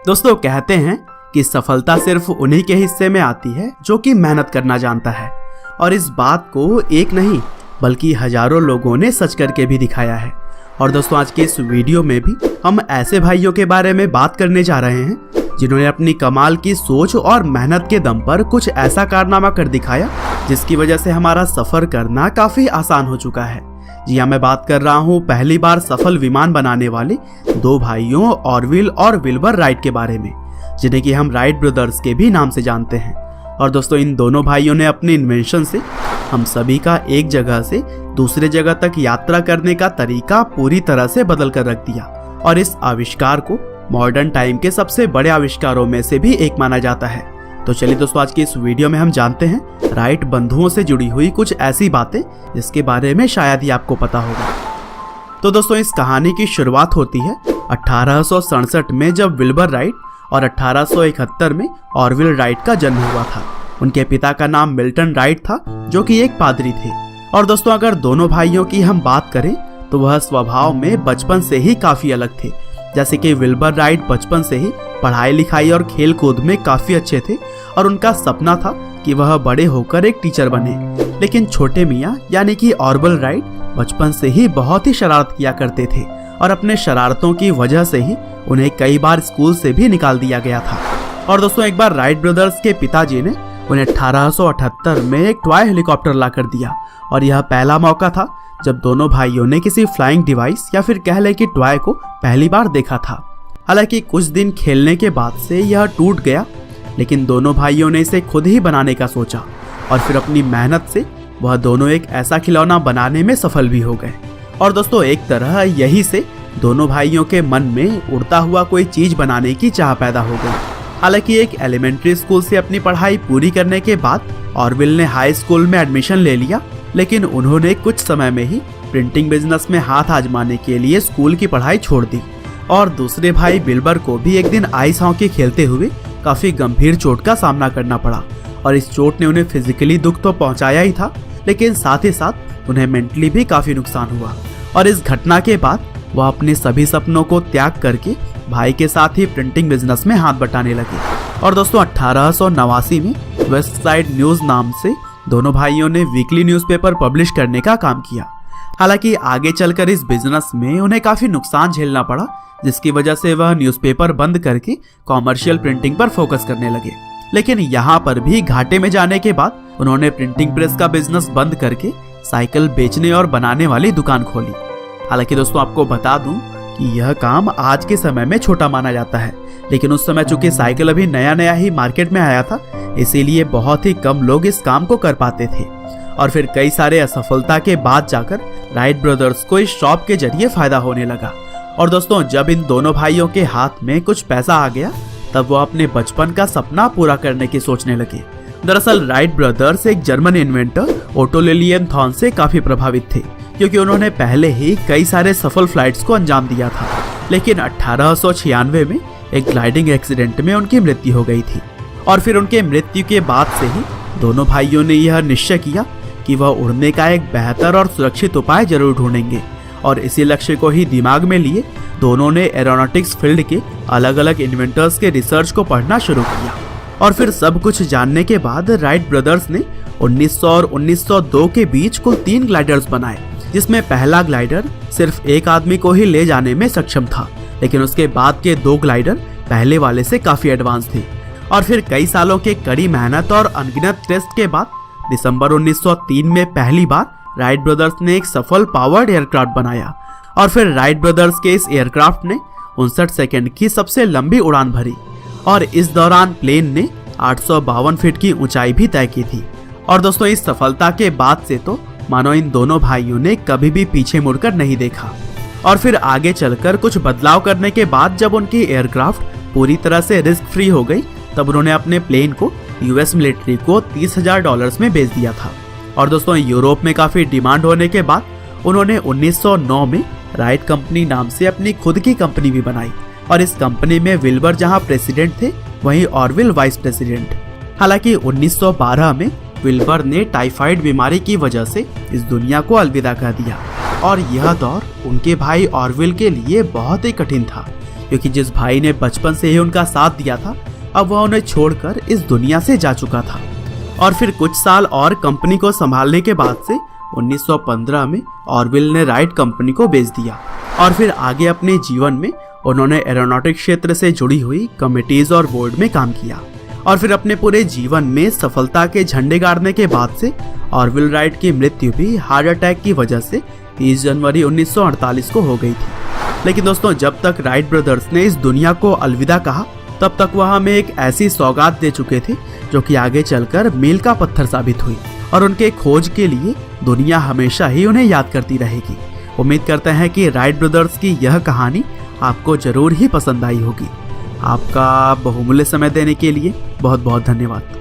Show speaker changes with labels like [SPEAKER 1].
[SPEAKER 1] दोस्तों कहते हैं कि सफलता सिर्फ उन्हीं के हिस्से में आती है जो कि मेहनत करना जानता है, और इस बात को एक नहीं बल्कि हजारों लोगों ने सच करके भी दिखाया है। और दोस्तों आज के इस वीडियो में भी हम ऐसे भाइयों के बारे में बात करने जा रहे हैं जिन्होंने अपनी कमाल की सोच और मेहनत के दम पर कुछ ऐसा कारनामा कर दिखाया जिसकी वजह से हमारा सफर करना काफी आसान हो चुका है। जी हाँ, मैं बात कर रहा हूँ पहली बार सफल विमान बनाने वाले दो भाइयों ऑरविल और विल्बर राइट के बारे में, जिन्हें कि हम राइट ब्रदर्स के भी नाम से जानते हैं। और दोस्तों इन दोनों भाइयों ने अपने इन्वेंशन से हम सभी का एक जगह से दूसरे जगह तक यात्रा करने का तरीका पूरी तरह से बदल कर रख दिया, और इस आविष्कार को मॉडर्न टाइम के सबसे बड़े आविष्कारों में से भी एक माना जाता है। तो चलिए दोस्तों आज की इस वीडियो में हम जानते हैं राइट बंधुओं से जुड़ी हुई कुछ ऐसी बातें जिसके बारे में शायद ही आपको पता होगा। तो दोस्तों इस कहानी की शुरुआत होती है 1867 में, जब विल्बर राइट और 1871 में ऑरविल राइट का जन्म हुआ था। उनके पिता का नाम मिल्टन राइट था जो कि एक पादरी थे। और दोस्तों अगर दोनों भाइयों की हम बात करें तो वह स्वभाव में बचपन से ही काफी अलग थे। जैसे कि विल्बर राइट बचपन से ही पढ़ाई लिखाई और खेल कूद में काफी अच्छे थे और उनका सपना था कि वह बड़े होकर एक टीचर बने। लेकिन छोटे मियाँ यानी कि ऑरविल राइट बचपन से ही बहुत ही शरारत किया करते थे और अपने शरारतों की वजह से ही उन्हें कई बार स्कूल से भी निकाल दिया गया था। और दोस्तों एक बार राइट ब्रदर्स के पिताजी ने उन्हें 1878 में एक टॉय हेलीकॉप्टर ला कर दिया, और यह पहला मौका था जब दोनों भाइयों ने किसी फ्लाइंग डिवाइस या फिर कह ले कि टॉय को पहली बार देखा था। हालांकि कुछ दिन खेलने के बाद से यह टूट गया, लेकिन दोनों भाइयों ने इसे खुद ही बनाने का सोचा और फिर अपनी मेहनत से वह दोनों एक ऐसा खिलौना बनाने में सफल भी हो गए। और दोस्तों एक तरह यही से दोनों भाइयों के मन में उड़ता हुआ कोई चीज बनाने की चाह पैदा हो गई। हालांकि एक एलिमेंट्री स्कूल से अपनी पढ़ाई पूरी करने के बाद ऑरविल ने हाई स्कूल में एडमिशन ले लिया, लेकिन उन्होंने कुछ समय में ही प्रिंटिंग बिजनेस में हाथ आजमाने के लिए स्कूल की पढ़ाई छोड़ दी। और दूसरे भाई विल्बर को भी एक दिन आइस हॉकी खेलते हुए काफी गंभीर चोट का सामना करना पड़ा, और इस चोट ने उन्हें फिजिकली दुख तो पहुंचाया ही था, लेकिन साथ ही साथ उन्हें मेंटली भी काफी नुकसान हुआ। और इस घटना के बाद वह अपने सभी सपनों को त्याग करके भाई के साथ ही प्रिंटिंग बिजनेस में हाथ बटाने लगे। और दोस्तों 1889 में वेस्ट साइड न्यूज नाम से दोनों भाइयों ने वीकली न्यूज़पेपर पब्लिश करने का काम किया। हालांकि आगे चलकर इस बिजनेस में उन्हें काफी नुकसान झेलना पड़ा, जिसकी वजह से वह न्यूज़पेपर बंद करके कॉमर्शियल प्रिंटिंग पर फोकस करने लगे। लेकिन यहाँ पर भी घाटे में जाने के बाद उन्होंने प्रिंटिंग प्रेस का बिजनेस बंद करके साइकिल बेचने और बनाने वाली दुकान खोली। हालांकि दोस्तों आपको बता दूं कि यह काम आज के समय में छोटा माना जाता है, लेकिन उस समय चूंकि साइकिल अभी नया नया ही मार्केट में आया था, इसीलिए बहुत ही कम लोग इस काम को कर पाते थे। और फिर कई सारे असफलता के बाद जाकर राइट ब्रदर्स को इस शॉप के जरिए फायदा होने लगा। और दोस्तों जब इन दोनों भाइयों के हाथ में कुछ पैसा आ गया, तब वो अपने बचपन का सपना पूरा करने की सोचने लगे। दरअसल राइट ब्रदर्स एक जर्मन इन्वेंटर ओटो लिलियनथॉन से काफी प्रभावित थे, क्योंकि उन्होंने पहले ही कई सारे सफल फ्लाइट्स को अंजाम दिया था। लेकिन 1896 में एक ग्लाइडिंग एक्सीडेंट में उनकी मृत्यु हो गई थी, और फिर उनके मृत्यु के बाद से ही दोनों भाइयों ने यह निश्चय किया कि वह उड़ने का एक बेहतर और सुरक्षित उपाय जरूर ढूंढेंगे। और इसी लक्ष्य को ही दिमाग में लिए दोनों ने एरोनॉटिक्स फील्ड के अलग अलग इन्वेंटर्स के रिसर्च को पढ़ना शुरू किया। और फिर सब कुछ जानने के बाद राइट ब्रदर्स ने 1900 और 1902 के बीच कुल 3 ग्लाइडर्स बनाए, जिसमें पहला ग्लाइडर सिर्फ एक आदमी को ही ले जाने में सक्षम था, लेकिन उसके बाद के 2 ग्लाइडर पहले वाले से काफी एडवांस थे। और फिर कई सालों के कड़ी मेहनत और अनगिनत टेस्ट के बाद दिसंबर 1903 में पहली बार राइट ब्रदर्स ने एक सफल पावर्ड एयरक्राफ्ट बनाया। और फिर राइट ब्रदर्स के इस एयरक्राफ्ट ने 59 सेकंड की सबसे लंबी उड़ान भरी, और इस दौरान प्लेन ने 852 फीट की ऊंचाई भी तय की थी। और दोस्तों इस सफलता के बाद से तो मानो इन दोनों भाइयों ने कभी भी पीछे मुड़कर नहीं देखा। और फिर आगे चलकर कुछ बदलाव करने के बाद जब उनकी एयरक्राफ्ट पूरी तरह से रिस्क फ्री हो गई, तब उन्होंने अपने प्लेन को यूएस मिलिट्री को $30,000 में बेच दिया था। और दोस्तों यूरोप में काफी डिमांड होने के बाद उन्होंने 1909 में राइट कंपनी नाम से अपनी खुद की कंपनी भी बनाई, और इस कंपनी में विल्बर जहां प्रेसिडेंट थे वहीं ऑरविल वाइस प्रेसिडेंट। हालांकि 1912 में विल्बर ने टाइफाइड बीमारी की वजह से इस दुनिया को अलविदा कर दिया, और यह दौर उनके भाई ऑरविल के लिए बहुत ही कठिन था, क्योंकि जिस भाई ने बचपन से ही उनका साथ दिया था अब वह उन्हें छोड़कर इस दुनिया से जा चुका था। और फिर कुछ साल और कंपनी को संभालने के बाद से 1915 में ऑरविल ने राइट कंपनी को बेच दिया। और फिर आगे अपने जीवन में उन्होंने एरोनॉटिक क्षेत्र से जुड़ी हुई कमिटीज और बोर्ड में काम किया। और फिर अपने पूरे जीवन में सफलता के झंडे गाड़ने के बाद से ऑरविल राइट की मृत्यु भी हार्ट अटैक की वजह से 30 जनवरी 1948 को हो गई थी। लेकिन दोस्तों, जब तक राइट ब्रदर्स ने इस दुनिया को अलविदा कहा तब तक वह हमें एक ऐसी सौगात दे चुके थे जो कि आगे चलकर मील का पत्थर साबित हुई। और उनके खोज के लिए दुनिया हमेशा ही उन्हें याद करती रहेगी। उम्मीद करते हैं कि राइट ब्रदर्स की यह कहानी आपको जरूर ही पसंद आई होगी। आपका बहुमूल्य समय देने के लिए बहुत बहुत धन्यवाद।